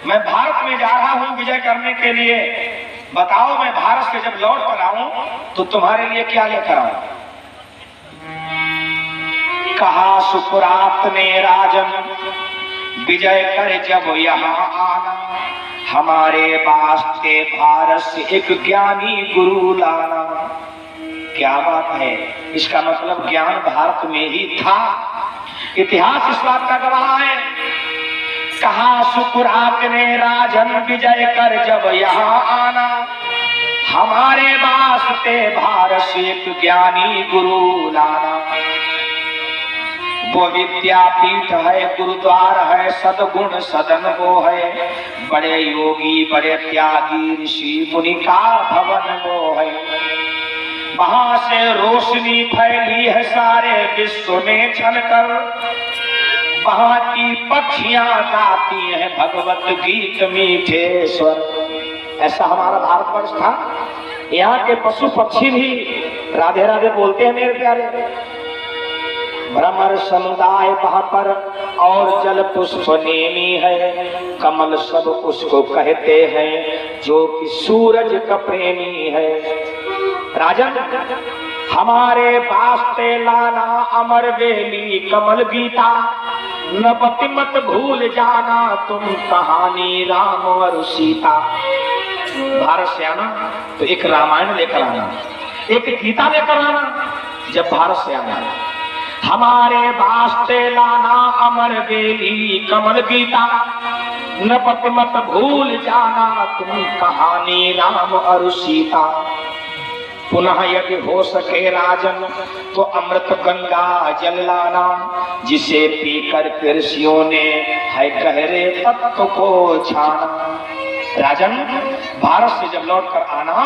मैं भारत में जा रहा हूं विजय करने के लिए, बताओ मैं भारत से जब लौट कर आऊं तो तुम्हारे लिए क्या लेकर आऊं? कहा सुकरात ने राजन विजय कर जब यहाँ आना, हमारे वास्ते भारत से एक ज्ञानी गुरु लाना। क्या बात है, इसका मतलब ज्ञान भारत में ही था। इतिहास इस बात का गवाह है। कहा सुकरात ने राजन विजय कर जब यहाँ आना, हमारे वास्ते भारत से एक ज्ञानी गुरु लाना। वो विद्यापीठ है, गुरुद्वार है, सदगुण सदन वो है, बड़े योगी बड़े त्यागी ऋषि मुनि का भवन वो है। वहां से रोशनी फैली है सारे विश्व में छलकर, वहां की पक्षियां गाती हैं भगवत गीत मीठे स्वर। ऐसा हमारा भारतवर्ष था। यहाँ के पशु पक्षी भी राधे राधे बोलते हैं मेरे प्यारे। भ्रमर समुदाय वहां पर और जल पुष्प नेमी है, कमल सब उसको कहते हैं जो कि सूरज का प्रेमी है। राजन हमारे वास्ते लाना अमर वेली कमल गीता, नपति मत भूल जाना तुम कहानी राम और सीता। भारत से आना तो एक रामायण लेकर आना, एक गीता लेकर आना। जब भारत से आना हमारे वास्ते लाना अमर वेली कमल गीता, नपति मत भूल जाना तुम कहानी राम और सीता। पुनः यदि हो सके राजन तो अमृत गंगा जल लाना, जिसे पीकर ऋषियों ने है गहरे तत्व को छाना। राजन भारत से जब लौट कर आना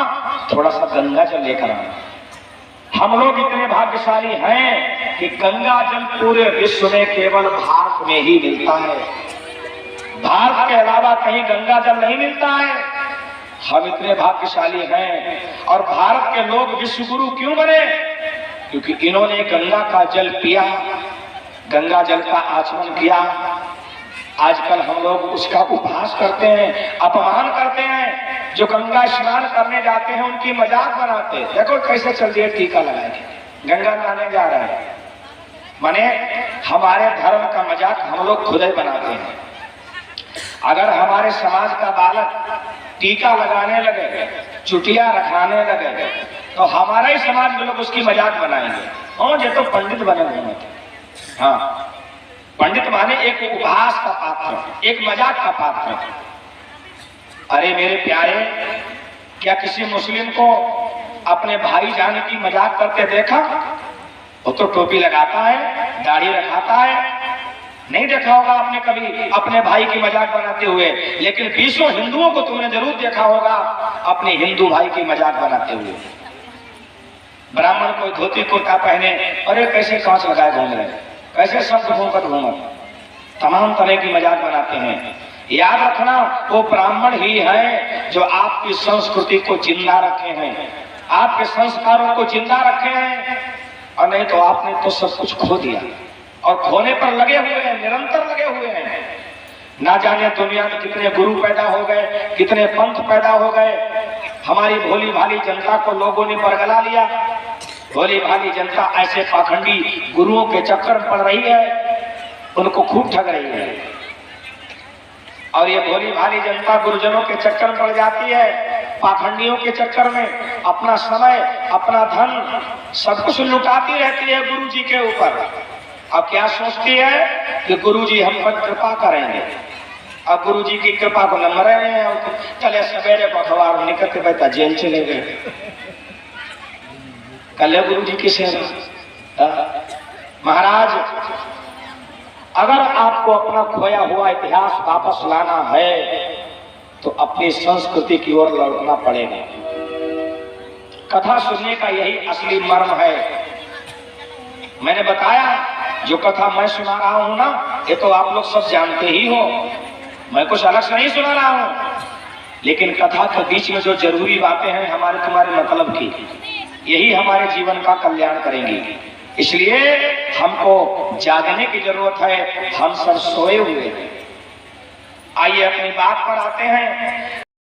थोड़ा सा गंगा जल लेकर आना। हम लोग इतने भाग्यशाली हैं कि गंगा जल पूरे विश्व में केवल भारत में ही मिलता है। भारत के अलावा कहीं गंगा जल नहीं मिलता है। हम इतने भाग्यशाली हैं। और भारत के लोग विश्व गुरु क्यों बने? क्योंकि इन्होंने गंगा का जल पिया, गंगा जल का आचमन किया। आजकल हम लोग उसका उपहास करते हैं, अपमान करते हैं। जो गंगा स्नान करने जाते हैं उनकी मजाक बनाते हैं। देखो कैसे चल दिए टीका लगा के गंगा नहाने जा रहे हैं। माने हमारे धर्म का मजाक हम लोग खुद ही बनाते हैं। अगर हमारे समाज का बालक टीका लगाने लगे, चुटिया रखाने लगे, तो हमारा ही समाज में लोग उसकी मजाक बनाएंगे। और ये तो पंडित बने हुए हैं। हाँ, पंडित माने एक उपहास का पात्र, एक मजाक का पात्र। अरे मेरे प्यारे, क्या किसी मुस्लिम को अपने भाई जान की मजाक करते देखा? वो तो टोपी लगाता है, दाढ़ी रखाता है। नहीं देखा होगा आपने कभी अपने भाई की मजाक बनाते हुए। लेकिन 20 हिंदुओं को तुमने जरूर देखा होगा अपने हिंदू भाई की मजाक बनाते हुए। ब्राह्मण कोई धोती कुर्ता पहने, अरे कैसे कांच लगाए घूम रहे, कैसे शब्द घूमकर घूमर, तमाम तरह की मजाक बनाते हैं। याद रखना, वो ब्राह्मण ही है जो आपकी संस्कृति को जिंदा रखे हैं, आपके संस्कारों को जिंदा रखे हैं। और नहीं तो आपने तो सब कुछ खो दिया, और खोने पर लगे हुए हैं, निरंतर लगे हुए हैं। ना जाने दुनिया में कितने गुरु पैदा हो गए, कितने पंथ पैदा हो गए। हमारी भोली भाली जनता को लोगों ने बरगला लिया। भोली भाली जनता ऐसे पाखंडी गुरुओं के चक्कर में पड़ रही है, उनको खूब ठग रही है। और ये भोली भाली जनता गुरुजनों के चक्कर में पड़ जाती है, पाखंडियों के चक्कर में अपना समय, अपना धन सब कुछ लुटाती रहती है गुरु जी के ऊपर। अब क्या सोचती है कि गुरुजी हम पर कृपा करेंगे। अब गुरुजी की कृपा को न मरे हैं, चले सवेरे पखवार निकलते बैठा जेल चले गए। कल गुरुजी की सेवा। महाराज, अगर आपको अपना खोया हुआ इतिहास वापस लाना है तो अपनी संस्कृति की ओर लौटना पड़ेगा। कथा सुनने का यही असली मर्म है। मैंने बताया, जो कथा मैं सुना रहा हूं ना, ये तो आप लोग सब जानते ही हो। मैं कुछ अलग से नहीं सुना रहा हूं, लेकिन कथा के बीच में जो जरूरी बातें हैं हमारे तुम्हारे मतलब की, यही हमारे जीवन का कल्याण करेंगी। इसलिए हमको जागने की जरूरत है। हम सब सोए हुए हैं। आइए अपनी बात पर आते हैं।